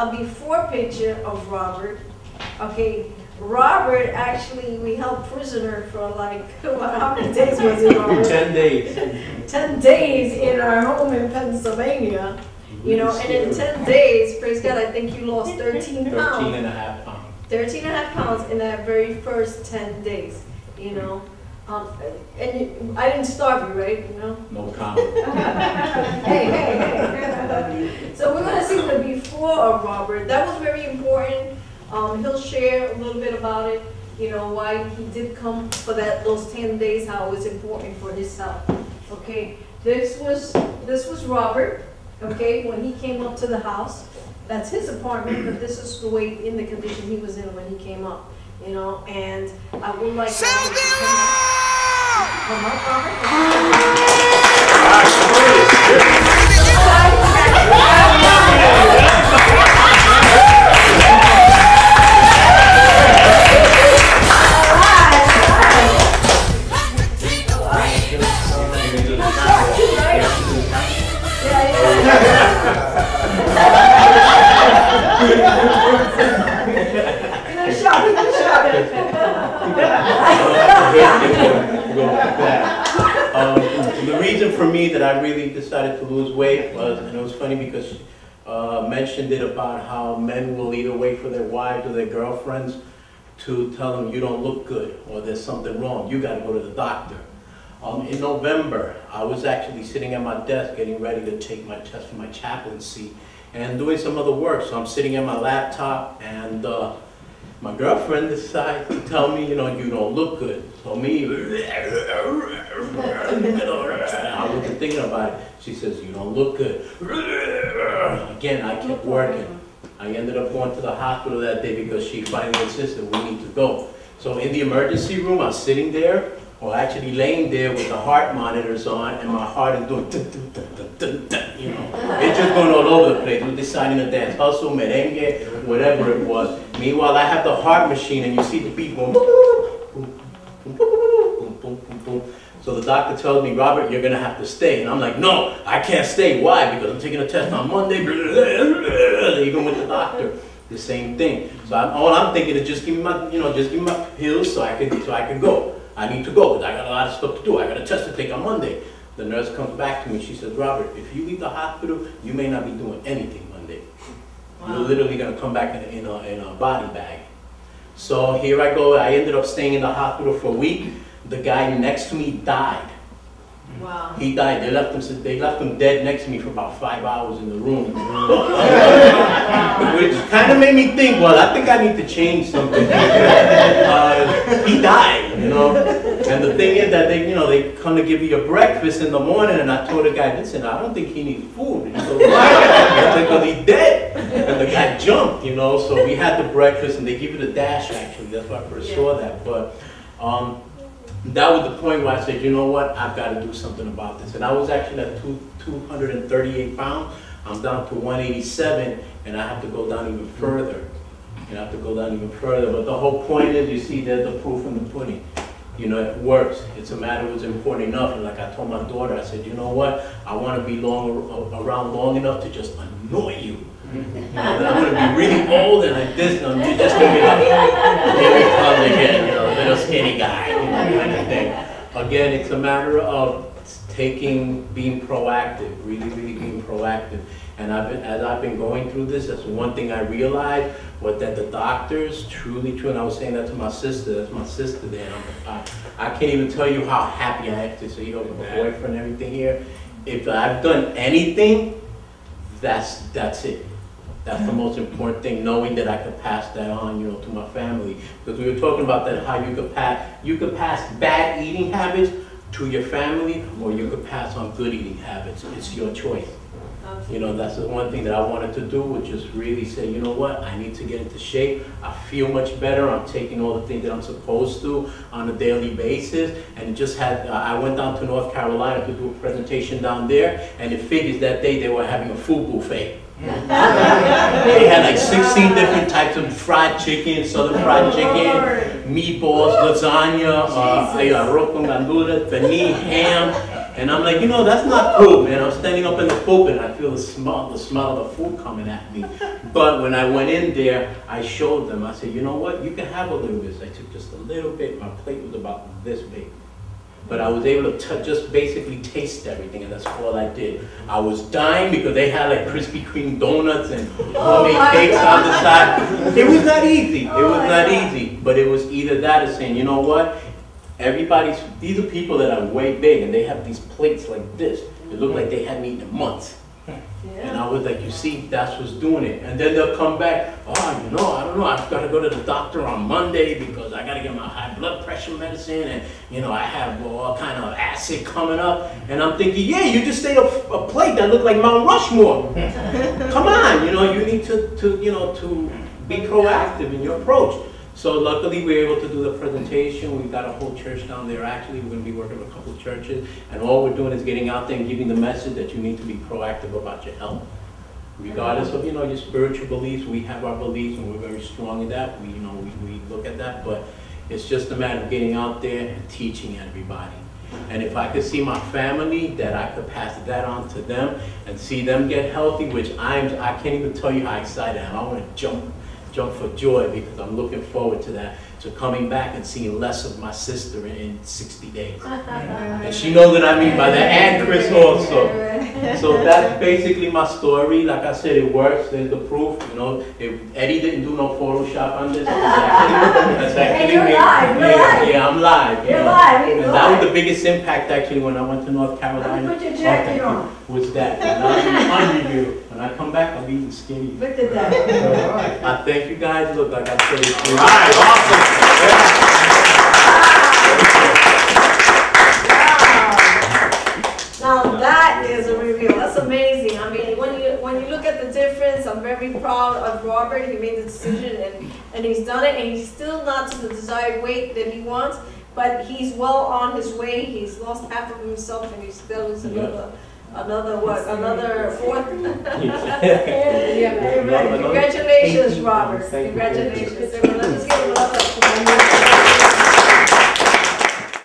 a before picture of Robert. Okay, Robert actually, we held prisoner for like, how many days was it, Robert? 10 days. 10 days in our home in Pennsylvania. You know, and in 10 days, praise God, I think you lost 13 pounds. 13 and a half pounds. 13 and a half pounds in that very first 10 days, you know. And I didn't starve you, right? You know? No comment. hey. So we're going to see the before of Robert. That was very important. He'll share a little bit about it, you know, why he did come for those 10 days, how it was important for his health. Okay, this was Robert, okay, when he came up to the house. That's his apartment, but this is the way, in the condition he was in when he came up, you know, and I would like to come up, Robert. The reason for me that I really decided to lose weight was, and it was funny because mentioned it about how men will either wait for their wives or their girlfriends to tell them you don't look good or there's something wrong. You got to go to the doctor. In November, I was actually sitting at my desk getting ready to take my test for my chaplaincy and doing some other work. So I'm sitting at my laptop and my girlfriend decides to tell me, you know, you don't look good. So me, I wasn't thinking about it. She says, you don't look good. Again, I kept working. I ended up going to the hospital that day because she finally insisted we need to go. So in the emergency room, I'm sitting there, or actually laying there with the heart monitors on, and my heart is doing dun, dun, dun, dun, dun, dun, you know. It's just going all over the place. We're deciding to dance hustle, merengue, whatever it was. Meanwhile, I have the heart machine, and you see the beat going boom, boom, boom, boom, boom, boom, boom. So the doctor tells me, Robert, you're going to have to stay. And I'm like, no, I can't stay. Why? Because I'm taking a test on Monday. Even with the doctor, the same thing. So all I'm thinking is just give me my, you know, just give me my pills so I can go. I need to go because I got a lot of stuff to do. I got a test to take on Monday. The nurse comes back to me. She says, Robert, if you leave the hospital, you may not be doing anything Monday. Wow. You're literally going to come back in a body bag. So here I go. I ended up staying in the hospital for a week. The guy next to me died. Wow. He died. They left him dead next to me for about 5 hours in the room. Which kind of made me think, well, I think I need to change something. He died, you know. And the thing is that they come to give you your breakfast in the morning, and I told the guy, listen, I don't think he needs food. And he goes, why? I said, because he's dead. And the guy jumped, you know. So we had the breakfast, and they give you the dash, actually. That's why I first saw that. But that was the point where I said, you know what, I've got to do something about this. And I was actually at 238 pounds. I'm down to 187, and I have to go down even further. But the whole point is, you see, there's the proof in the pudding. You know, it works. It's a matter of it's important enough. And like I told my daughter, I said, you know what, I want to be around long enough to just annoy you. You know, that I'm going to be really old and like this, and you're just going to be like, here he comes again, you know, little skinny guy, you know, kind of thing. Again, it's a matter of being proactive, really being proactive. And as I've been going through this, that's one thing I realized, was that the doctors, truly, and I was saying that to my sister, that's my sister there, and I can't even tell you how happy I am to see her with my boyfriend and everything here. If I've done anything, that's it. That's the most important thing, knowing that I could pass that on, you know, to my family. Because we were talking about that, how you could pass bad eating habits to your family, or you could pass on good eating habits. It's your choice. You know, that's the one thing that I wanted to do, was just really say, you know what, I need to get into shape. I feel much better. I'm taking all the things that I'm supposed to on a daily basis. And it just had, I went down to North Carolina to do a presentation down there, and it figures that day they were having a food buffet. They had like 16 different types of fried chicken, southern fried chicken, meatballs, lasagna, arroz con gandules, pernil, ham. And I'm like, you know, that's not poop. And I'm standing up in the pulpit and I feel the smell of the food coming at me. But when I went in there, I showed them. I said, you know what? You can have a little bit. So I took just a little bit. My plate was about this big. But I was able to just basically taste everything, and that's all I did. I was dying because they had like Krispy Kreme donuts and homemade cakes on the side. It was not easy. It was not easy. But it was either that or saying, you know what? These are people that are way big, and they have these plates like this. It looked like they hadn't eaten in months. And I was like, you see, that's what's doing it. And then they'll come back, oh, you know, I don't know, I've got to go to the doctor on Monday because I got to get my high blood pressure medicine, and, you know, I have all kind of acid coming up. And I'm thinking, yeah, you just ate a plate that looked like Mount Rushmore. Come on, you know, you need to be proactive in your approach. So luckily we were able to do the presentation. We've got a whole church down there. Actually, we're going to be working with a couple of churches, and all we're doing is getting out there and giving the message that you need to be proactive about your health. Regardless of, you know, your spiritual beliefs, we have our beliefs and we're very strong in that. We look at that, but it's just a matter of getting out there and teaching everybody. And if I could see my family, that I could pass that on to them and see them get healthy, which I can't even tell you how excited I am. I want to jump for joy because I'm looking forward to that, to coming back and seeing less of my sister in 60 days. And she knows what I mean by that, and Chris also. So that's basically my story. Like I said, it works. There's the proof. You know, Eddie didn't do no Photoshop on this. That's actually me. Yeah, I'm live. You're live. And that was the biggest impact actually when I went to North Carolina. Put your jacket on. Was that? When I come back, I'll be eating skinny. Look at that. I thank you guys. Look, like I said, it's All right, awesome. Now that is a reveal. That's amazing. I mean, when you look at the difference, I'm very proud of Robert. He made the decision and he's done it, and he's still not to the desired weight that he wants, but he's well on his way. He's lost half of himself, and he still is another fourth. Congratulations, Robert. Congratulations. Let's just give him a